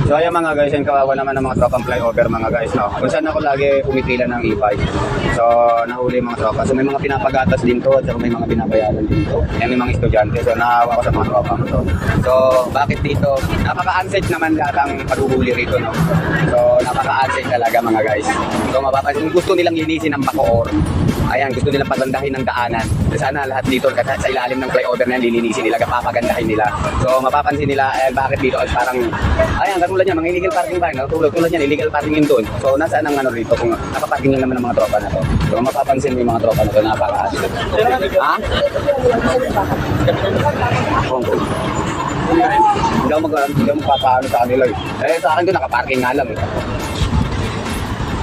So ayan mga guys, yung kawawa naman ng mga tropang flyover mga guys, no? Kung saan ako lagi pumipila ng e-bike. So nahuli yung mga tropa. So may mga pinapagatas din to at may mga binabayaran din to. Yan may mga estudyante. So naawa ko sa mga tropang to. So bakit dito? Napaka-unsafe naman lahat ang paghuhuli rito, no? So napaka-unsafe talaga mga guys. So mapapansin, gusto nilang linisin ang Bacoor. Ayan, gusto nilang pagandahin ng daanan. So, sana lahat dito kasi sa ilalim ng flyover na yan, lilinisin nila, papagandahin nila. So mapapansin nila, bakit dito ay parang, ayan, katulad niya, mga illegal parking ba? No? Tulad niyan, illegal parking yun doon. So nasaan ang ano rito, kung nakaparking lang naman ng mga tropa na to. So mapapansin mo yung mga tropa na to, napaka-asset. Ha? Hindi ako magpapaano sa kanila eh. Sa akin doon, nakaparking nga lang eh.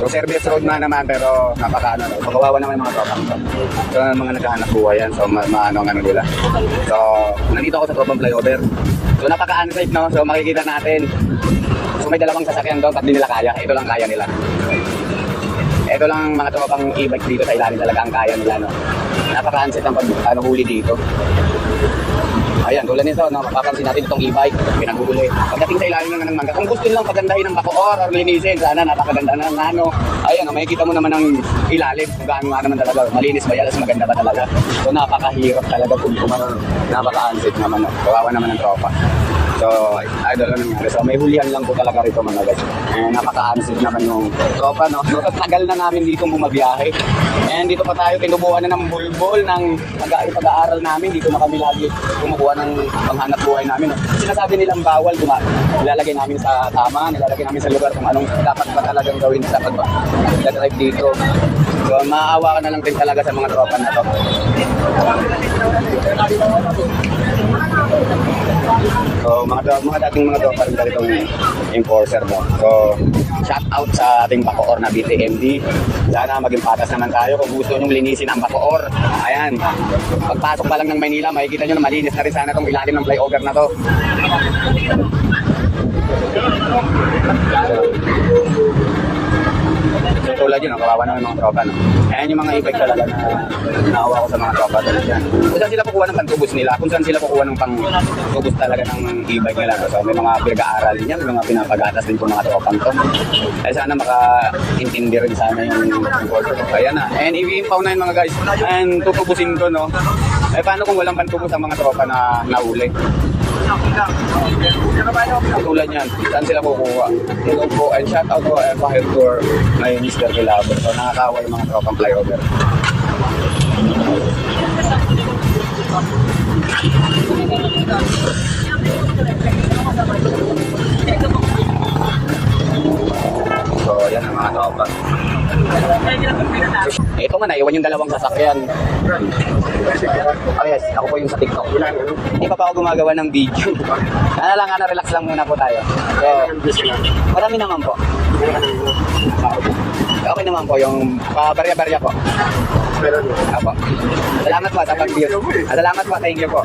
So service road na naman pero napakaano, no? Pagkawawa naman yung mga tropa nito. So mga naghahanap buhay yan, so maano ang ano nila. So nandito ako sa tropang flyover. So napaka-unsafe, no? So makikita natin. So may dalawang sasakyan doon, pag di nila kaya, ito lang kaya nila. Ito lang mga tropang e-bike dito sa ilalim talaga ang kaya nila, no? Napaka-unsafe ang huli dito. Ayan, tulad nito, no, mapapansin natin itong e-bike, pinaghuli. Pagdating sa ilalim ng mangga, kung gusto nilang pagandahin ng Bacoor or linisin, sana napakaganda ng ano. Ayan, makikita mo naman ang ilalim, kung gaano nga naman talaga, malinis ba yan, maganda ba talaga. So napakahirap talaga kung napaka-unsafe naman, no. Kawawa naman ng tropa. So, idol lang nangyari. So, may hulihan lang po talaga rito mga guys. Napaka-unsafe naman yung tropa, no? So, tagal na namin dito bumabiyahe. And dito pa tayo, kinubuhan na ng bulbol ng pag-aaral namin. Dito na kami lagi kumukuha ng panghanap buhay namin, no? Sinasabi nilang bawal, nilalagay namin sa tama, nilalagay namin sa lugar kung anong dapat pa talagang gawin sa pag-drive dito. So, maawa ka na lang din talaga sa mga tropa na to. So, mga dating mga tropa rin itong enforcer mo. So, shout out sa ating Bacoor na BTMD. Sana maging patas naman tayo kung gusto nyong linisin ang Bacoor. Ayan, pagpasok pa lang ng Maynila, makikita nyo na malinis na rin sana itong ilalim ng flyover na to. So, tulad yun, kawawa naman yung mga tropa, no? Ayan yung mga e-bike talaga na naawa ko sa mga tropa talaga dyan. Kung saan sila kukuha ng pantubos nila, kung saan sila kukuha ng pantubos talaga ng e-bike nila. So may mga pinag-aaral din yan, may mga pinapagatas din po mga tropang to. Ay sana maka-intindi rin sana yung enforcer. Ayan na. And i-impound na yun mga guys. And tutubusin to, no? Eh paano kung walang pantubos ang mga tropa na nahuli? Tulad yan, saan sila kukuha? Hello po, and shout out po Empire Tour may Mr. Kilabot. So nakakawa yung mga tropang flyover. So yan ang mga tropa. Ito nga, naiwan yung dalawang sasakyan. Oh yes, ako po yung sa TikTok. Hindi pa ako gumagawa ng video. Relax lang muna po tayo. So, marami naman po. Okay naman po, yung barya-barya po. Apo. Salamat po sa pag-view. Salamat po, thank you po.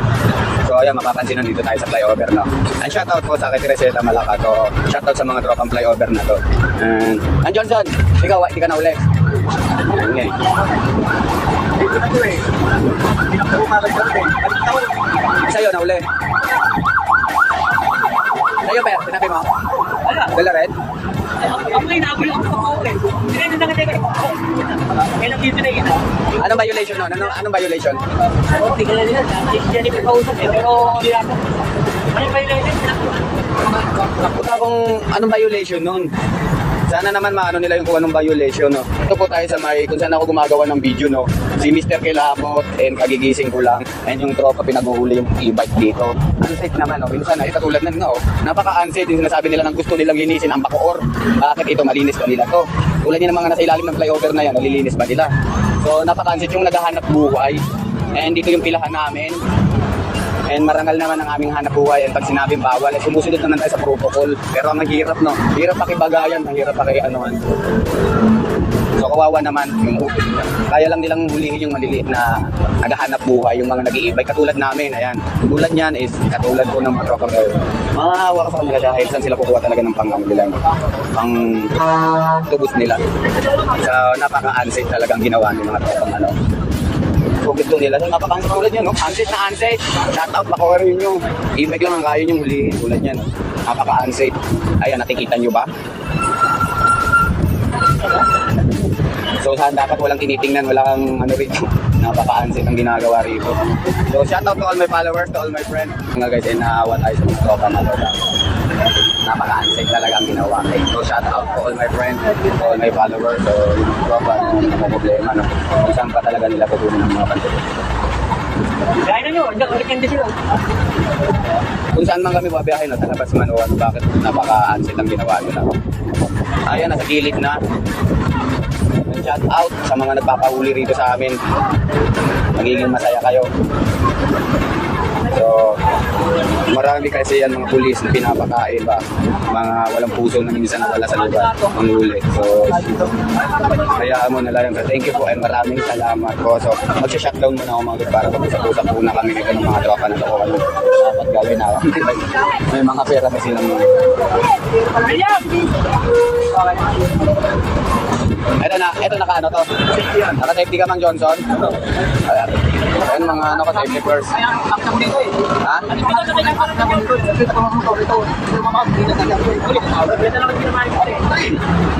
So ayan, mapapansin nandito tayo sa flyover, no? And shoutout po sa Reseta Malaka. So shoutout sa mga tropang flyover na to. And Johnson, ikaw, hindi ka na uli. Okay. Sa'yo na uli. Sa'yo, Per, sinabi mo? Dala rin? Ako ay nabuli ako sa kauwi. Hindi na nga kailang dito na yun. Anong violation nun? Anong violation? Hindi ka na nila. Diyan yung pagkausap eh. Pero hindi ako. Anong violation? Napunta kung anong violation nun. Sana naman maano nila yung kung anong violation, no? Ito po tayo sa may, kung saan ako gumagawa ng video, no? Si Mr. Kilabot, and kagigising ko lang, and yung tropa pinag-uhuli yung e-bike dito. Unsafe naman, no? Minsan, katulad na, no? Napaka-unsafe yung sinasabi nila ng gusto nilang linisin ang Bacoor. Bakit ito, malinis ba nila to? Tulad niya ng mga nasa ilalim ng flyover na yan, nalilinis ba nila? So, napaka-unsafe yung naghahanap buhay. And dito yung pilahan namin. And marangal naman ang aming hanap buhay. And pag sinabing bawal, sumusunod naman tayo sa protocol. Pero ang hirap, no? Hirap pakibagayan, hirap pakianuhan. So kawawa naman, kaya lang nilang hulihin yung maliliit na naghahanap buhay, yung mga nag-iibay. Katulad namin, ayan. Tulad niyan is katulad po ng mga tropang kayo. Maawa ka sa kanila dahil saan sila kukuha talaga ng pang nila, pang tubos nila. So napaka-unsafe talagang ginawa ng mga tropang ano. So gusto nila, napaka-unsafe tulad yan, no? Unsafe na unsafe. Shout out, Bacoor yun yung e-bike lang ang kaya yung hulihin tulad yan. Napaka-unsafe. Ayan, nakikita nyo ba? So saan dapat walang tinitingnan, walang ano rito. Napaka-unsafe ang ginagawa rito. So shout out to all my followers, to all my friends. Mga guys, ay naawa tayo sa mga tropa na lola. Napaka-unsafe talaga ang ginawa. So shout out to all my friends, to all my followers. So yung tropa, hindi na problema. No? Kung saan pa talaga nila kukunin ng mga bantuan. Kaya na nyo, hanggang sila. Kung saan man kami babiyahin, no, sa labas man o ano, bakit napaka-unsafe ang ginawa nila. Ayan, nasa gilid na. Shout out sa mga nagpapahuli rito sa amin. Magiging masaya kayo. So, marami kasi yan mga pulis na pinapakain ba? Mga walang puso na minsan nawala sa lugar. Ang huli. So, hayaan mo na lang. Thank you po and maraming salamat po. So, mag-shutdown muna ako mga guys para mag-usap-usap muna kami nito ng mga tropa na lokohan. Dapat gawin na. May mga pera kasi ng mga. Ito na ka ano to? Naka-safety ka Mang Johnson? Ayan. Ayan mga ano ka safety first. Ha?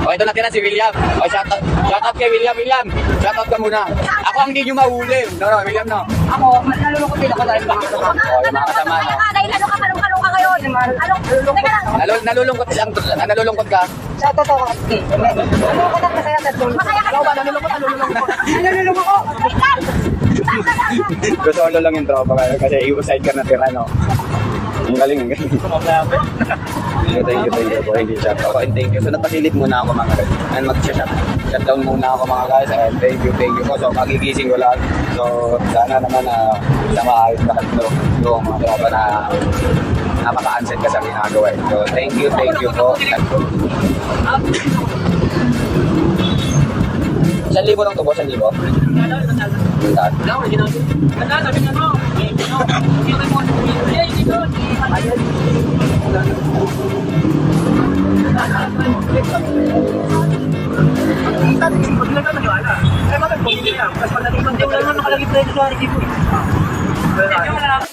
O ito natira si William. O shout out kay William. Shout out ka muna. Ako ang hindi nyo mahuli. No, William no. Ako, nalulungkot din ako dahil mga kasama. O yung mga kasama no. Dahil ano ka, kalong-kalong ka ngayon. Teka lang. Nalulungkot ka. Sa totoo kasi. Nalulungkot at masaya sa tulog. Masaya ka ba? Nalulungkot. Nalulungkot ako. Solo lang yung tropa kayo kasi i-side ka na tira no. Ang galing. Thank you po. Hindi shout out. And thank you. So napasilip muna ako mga guys. And mag-shutdown muna ako mga guys. And thank you po. So magigising ko lang. So sana naman na maayos lahat yung mga tropa na napaka-unset ka sa ginagawa. So thank you po. 1,000 lang to po, 1,000. Mas pagdating ng wala naman nakalagay pa rin sa